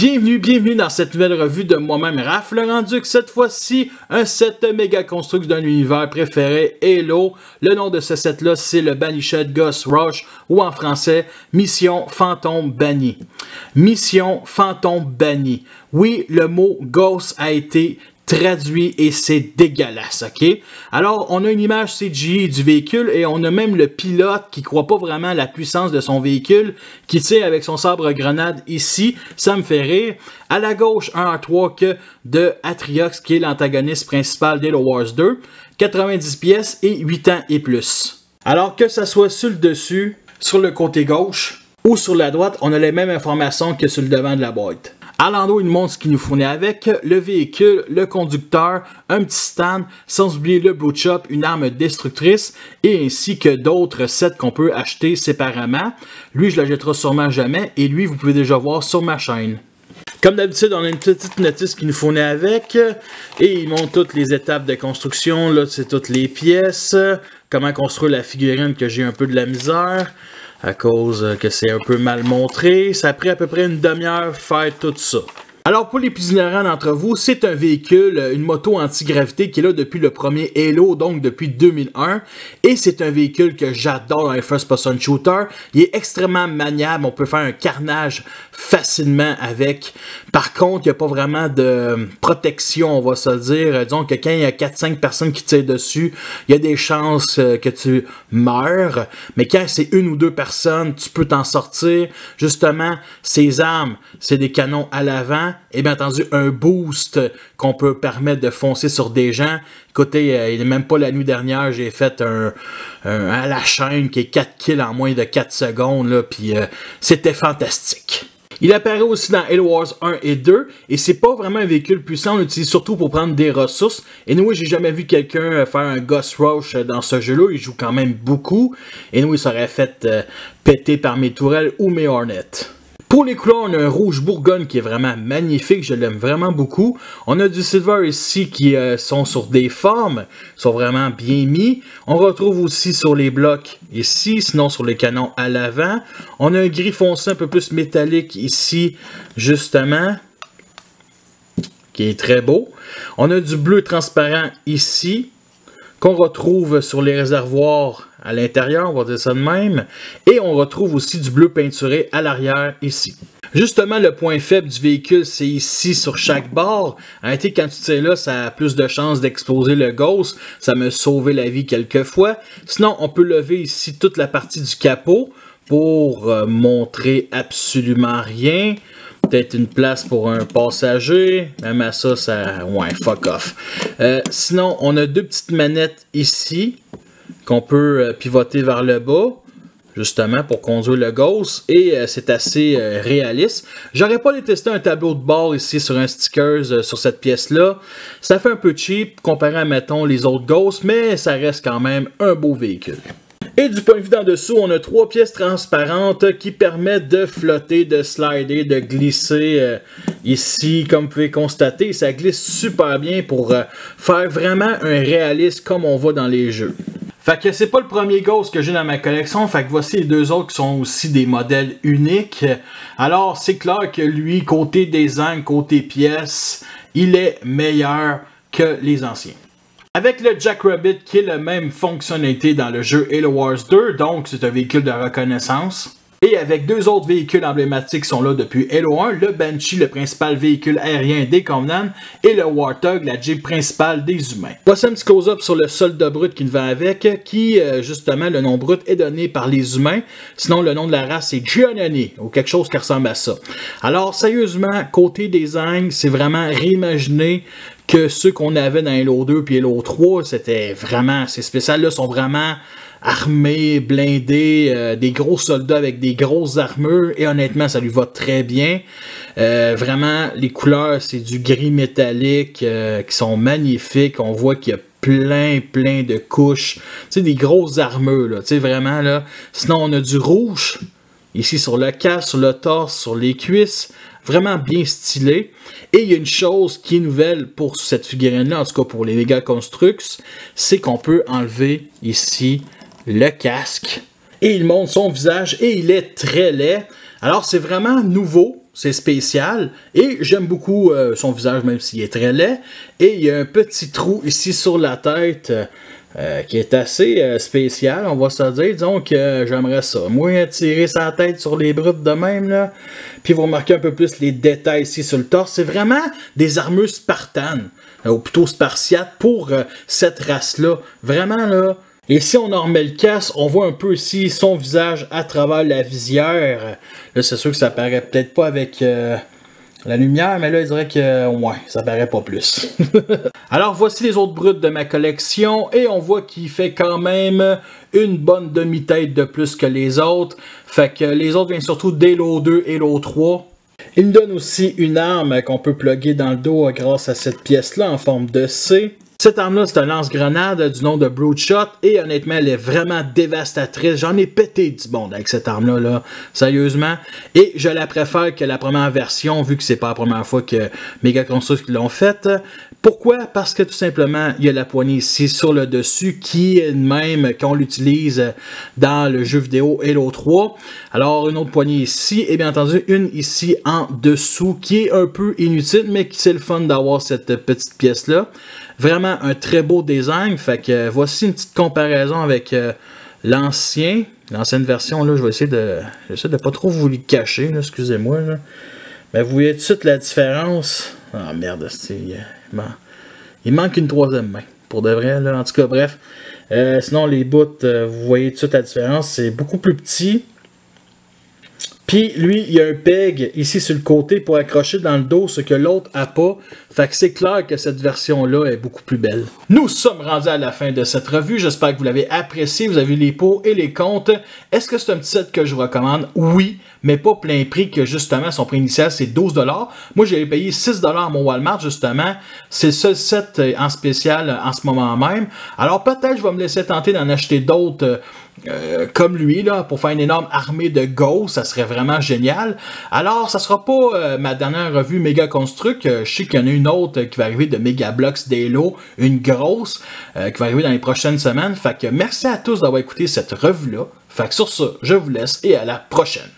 Bienvenue dans cette nouvelle revue de moi-même, Raph le Renduc. Cette fois-ci, un set méga construct d'un univers préféré, Halo. Le nom de ce set-là, c'est le Banished Ghost Rush, ou en français, Mission Fantôme Banni. Mission Fantôme Banni. Oui, le mot Ghost a été traduit et c'est dégueulasse, ok? Alors, on a une image CGI du véhicule et on a même le pilote qui croit pas vraiment à la puissance de son véhicule, qui tire avec son sabre-grenade ici. Ça me fait rire. À la gauche, un artwork de Atriox, qui est l'antagoniste principal d'Halo Wars 2. 90 pièces et 8 ans et plus. Alors que ça soit sur le dessus, sur le côté gauche ou sur la droite, on a les mêmes informations que sur le devant de la boîte. À l'endroit, il montre ce qu'il nous fournit avec le véhicule, le conducteur, un petit stand, sans oublier le boot shop, une arme destructrice et ainsi que d'autres sets qu'on peut acheter séparément. Lui, je le jetterai sûrement jamais et lui, vous pouvez déjà voir sur ma chaîne. Comme d'habitude, on a une petite notice qu'il nous fournit avec et il montre toutes les étapes de construction. Là, c'est toutes les pièces, comment construire la figurine que j'ai un peu de la misère. À cause que c'est un peu mal montré. Ça a pris à peu près une demi-heure faire tout ça. Alors pour les plus ignorants d'entre vous, c'est un véhicule, une moto anti-gravité qui est là depuis le premier Halo, donc depuis 2001. Et c'est un véhicule que j'adore dans les first-person shooter. Il est extrêmement maniable, on peut faire un carnage facilement avec. Par contre, il n'y a pas vraiment de protection, on va se le dire. Disons que quand il y a 4-5 personnes qui tirent dessus, il y a des chances que tu meurs. Mais quand c'est une ou deux personnes, tu peux t'en sortir. Justement, ces armes, c'est des canons à l'avant. Et bien entendu, un boost qu'on peut permettre de foncer sur des gens. Écoutez, il n'est même pas la nuit dernière, j'ai fait un à la chaîne qui est 4 kills en moins de 4 secondes. Puis c'était fantastique. Il apparaît aussi dans Halo Wars 1 et 2, et c'est pas vraiment un véhicule puissant, on l'utilise surtout pour prendre des ressources. Et nous, j'ai jamais vu quelqu'un faire un Ghost Rush dans ce jeu-là, il joue quand même beaucoup. Et nous, il serait fait péter par mes tourelles ou mes Hornets. Pour les couleurs, on a un rouge bourgogne qui est vraiment magnifique, je l'aime vraiment beaucoup. On a du silver ici qui sont sur des formes, sont vraiment bien mis. On retrouve aussi sur les blocs ici, sinon sur les canons à l'avant. On a un gris foncé un peu plus métallique ici, justement, qui est très beau. On a du bleu transparent ici, qu'on retrouve sur les réservoirs à l'intérieur, on va dire ça de même. Et on retrouve aussi du bleu peinturé à l'arrière ici. Justement, le point faible du véhicule, c'est ici sur chaque barre. En réalité, quand tu tires là, ça a plus de chances d'exploser le Ghost. Ça m'a sauvé la vie quelques fois. Sinon, on peut lever ici toute la partie du capot pour montrer absolument rien. Peut-être une place pour un passager. Même à ça, ouais, fuck off. Sinon, on a deux petites manettes ici qu'on peut pivoter vers le bas, justement pour conduire le Ghost. Et c'est assez réaliste. J'aurais pas allé tester un tableau de bord ici sur un stickers sur cette pièce-là. Ça fait un peu cheap comparé à, mettons, les autres Ghosts, mais ça reste quand même un beau véhicule. Et du point de vue d'en dessous, on a 3 pièces transparentes qui permettent de flotter, de slider, de glisser ici. Comme vous pouvez constater, ça glisse super bien pour faire vraiment un réalisme comme on voit dans les jeux. Fait que c'est pas le premier Ghost que j'ai dans ma collection, fait que voici les deux autres qui sont aussi des modèles uniques. Alors c'est clair que lui, côté design, côté pièces, il est meilleur que les anciens. Avec le Jackrabbit qui est la même fonctionnalité dans le jeu Halo Wars 2, donc c'est un véhicule de reconnaissance. Et avec deux autres véhicules emblématiques qui sont là depuis Halo 1, le Banshee, le principal véhicule aérien des Covenants, et le Warthog, la Jeep principale des humains. Voici un petit close-up sur le soldat brut qui va avec, qui, justement, le nom brut est donné par les humains. Sinon, le nom de la race, c'est Giannini, ou quelque chose qui ressemble à ça. Alors, sérieusement, côté design, c'est vraiment réimaginé que ceux qu'on avait dans Halo 2 puis Halo 3, c'était vraiment, ces spéciales-là sont vraiment armés, blindés, des gros soldats avec des grosses armures, et honnêtement, ça lui va très bien. Vraiment, les couleurs, c'est du gris métallique, qui sont magnifiques. On voit qu'il y a plein de couches. Tu sais, des grosses armures, là, tu sais, vraiment, là. Sinon, on a du rouge, ici sur le casque, sur le torse, sur les cuisses. Vraiment bien stylé. Et il y a une chose qui est nouvelle pour cette figurine-là, en tout cas pour les Mega Constructs, c'est qu'on peut enlever ici le casque. Et il montre son visage et il est très laid. Alors c'est vraiment nouveau. c'est spécial, et j'aime beaucoup son visage, même s'il est très laid, et il y a un petit trou ici sur la tête, qui est assez spécial, on va se dire. Disons que j'aimerais ça. Moi, tirer sa tête sur les brutes de même, là. Puis vous remarquez un peu plus les détails ici sur le torse. C'est vraiment des armures spartanes, ou plutôt spartiates, pour cette race-là. Vraiment, là. Et si on en remet le casque, on voit un peu ici son visage à travers la visière. Là, c'est sûr que ça paraît peut-être pas avec la lumière, mais là, je dirais que, ouais, ça paraît pas plus. Alors, voici les autres brutes de ma collection, et on voit qu'il fait quand même une bonne demi-tête de plus que les autres. Fait que les autres viennent surtout d'Halo 2 et Halo 3. Il me donne aussi une arme qu'on peut plugger dans le dos grâce à cette pièce-là en forme de C. Cette arme-là, c'est un lance-grenade du nom de Broodshot, et honnêtement, elle est vraiment dévastatrice. J'en ai pété du monde avec cette arme-là, là, sérieusement. Et je la préfère que la première version, vu que c'est pas la première fois que Mega Construx l'ont faite. Pourquoi? Parce que tout simplement, il y a la poignée ici sur le dessus qui est même qu'on l'utilise dans le jeu vidéo Halo 3. Alors, une autre poignée ici, et bien entendu, une ici en dessous qui est un peu inutile, mais qui c'est le fun d'avoir cette petite pièce-là. Vraiment un très beau design, fait que voici une petite comparaison avec l'ancienne version. Là, je vais essayer de pas trop vous le cacher, excusez-moi. Mais vous voyez tout de suite la différence. Ah merde, il manque une troisième main, pour de vrai. Là. En tout cas, bref. Sinon, les bouts, vous voyez tout de suite la différence. C'est beaucoup plus petit. Puis lui, il y a un peg ici sur le côté pour accrocher dans le dos, ce que l'autre n'a pas. Fait que c'est clair que cette version-là est beaucoup plus belle. Nous sommes rendus à la fin de cette revue. J'espère que vous l'avez apprécié. Vous avez vu les pots et les comptes. Est-ce que c'est un petit set que je vous recommande? Oui, mais pas plein prix, que justement son prix initial c'est 12 $. Moi, j'avais payé 6 $ à mon Walmart, justement. C'est le seul set en spécial en ce moment même. Alors peut-être je vais me laisser tenter d'en acheter d'autres comme lui, là, pour faire une énorme armée de Ghosts. Ça serait vraiment génial. Alors, ça sera pas ma dernière revue Mega Construx. Je sais qu'il y en a une autre qui va arriver de Mega Bloks d'Halo, une grosse, qui va arriver dans les prochaines semaines. Fait que merci à tous d'avoir écouté cette revue-là. Fait que sur ça, je vous laisse et à la prochaine.